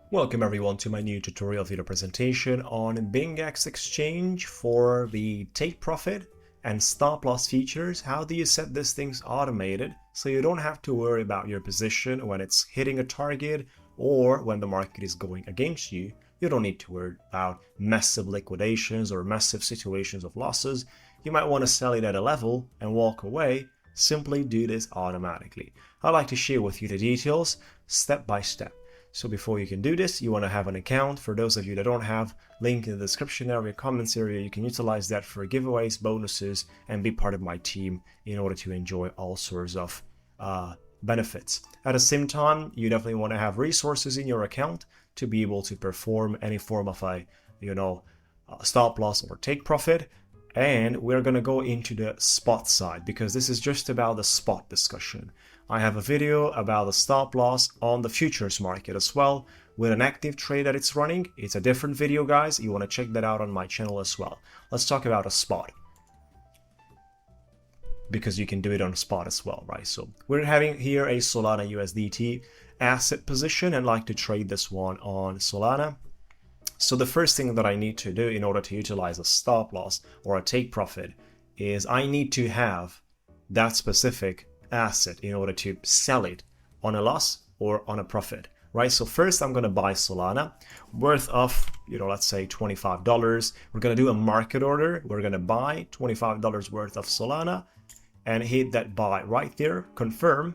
Welcome everyone to my new tutorial video presentation on BingX exchange for the take profit and stop loss features. How do you set these things automated so you don't have to worry about your position when it's hitting a target or when the market is going against you? You don't need to worry about massive liquidations or massive situations of losses. You might want to sell it at a level and walk away. Simply do this automatically. I'd like to share with you the details step by step. So before you can do this, you want to have an account. For those of you that don't have, link in the description area, comments area, you can utilize that for giveaways, bonuses, and be part of my team in order to enjoy all sorts of benefits. At the same time, you definitely want to have resources in your account to be able to perform any form of a, stop loss or take profit. And we're going to go into the spot side because this is just about the spot discussion. I have a video about the stop loss on the futures market as well with an active trade that it's running. It's a different video, guys. You want to check that out on my channel as well. Let's talk about a spot because you can do it on a spot as well, right? So we're having here a Solana USDT asset position and like to trade this one on Solana. So the first thing that I need to do in order to utilize a stop loss or a take profit is I need to have that specific asset in order to sell it on a loss or on a profit, right? So first I'm going to buy Solana worth of, let's say $25. We're going to do a market order. We're going to buy $25 worth of Solana and hit that buy right there, confirm.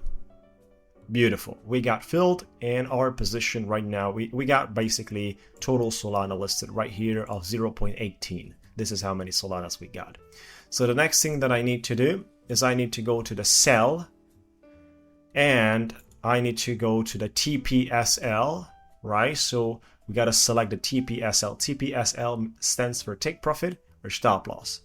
Beautiful. We got filled and our position right now, we got basically total Solana listed right here of 0.18. This is how many Solanas we got. So the next thing that I need to do is I need to go to the sell and I need to go to the TPSL, right? So we got to select the TPSL. TPSL stands for take profit or stop loss.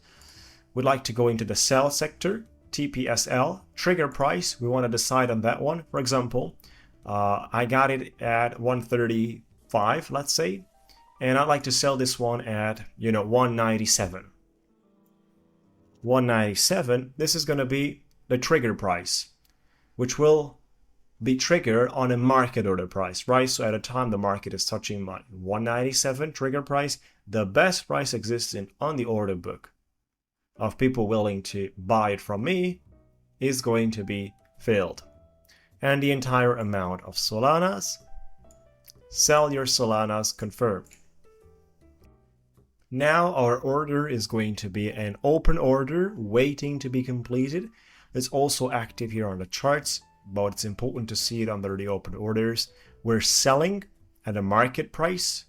We'd like to go into the sell sector. TPSL, trigger price, we want to decide on that one. For example, I got it at 135, let's say, and I'd like to sell this one at, 197. 197, this is going to be the trigger price, which will be triggered on a market order price, right? So at a time the market is touching my 197 trigger price, the best price exists on the order book of people willing to buy it from me is going to be filled. And the entire amount of Solanas, sell your Solanas, confirm. Now our order is going to be an open order waiting to be completed. It's also active here on the charts, but it's important to see it under the open orders. We're selling at a market price,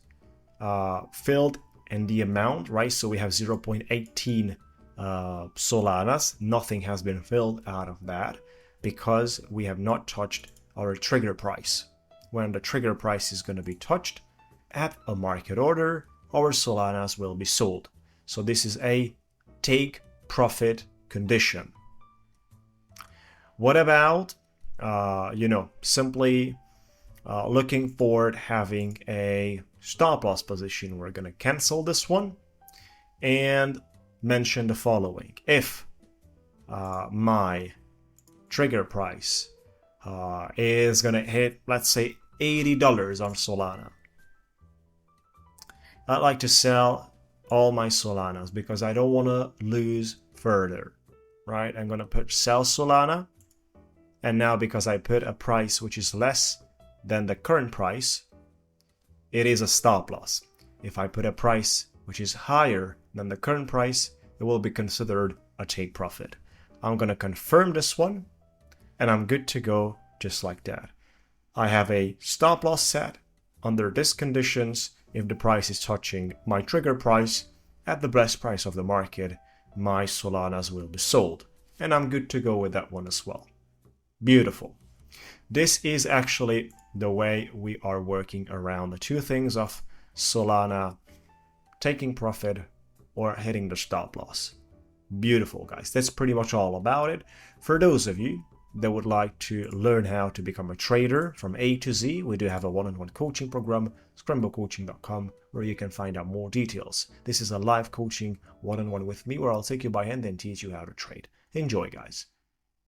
filled and the amount, right? So we have 0.18 Solanas. Nothing has been filled out of that because we have not touched our trigger price. When the trigger price is going to be touched at a market order, our Solanas will be sold. So this is a take profit condition. What about simply looking forward having a stop loss position? We're going to cancel this one and mention the following. If my trigger price is gonna hit, let's say $80 on Solana, I'd like to sell all my Solanas because I don't want to lose further, right? I'm gonna put sell Solana, and now because I put a price which is less than the current price, it is a stop loss. If I put a price which is higher than the current price, it will be considered a take profit. I'm going to confirm this one and I'm good to go just like that. I have a stop loss set under these conditions. If the price is touching my trigger price at the best price of the market, my Solanas will be sold. And I'm good to go with that one as well. Beautiful. This is actually the way we are working around the two things of Solana taking profit or hitting the stop loss. Beautiful, guys. That's pretty much all about it. For those of you that would like to learn how to become a trader from A to Z, we do have a one-on-one coaching program, scrembocoaching.com, where you can find out more details. This is a live coaching one-on-one with me where I'll take you by hand and teach you how to trade. Enjoy, guys.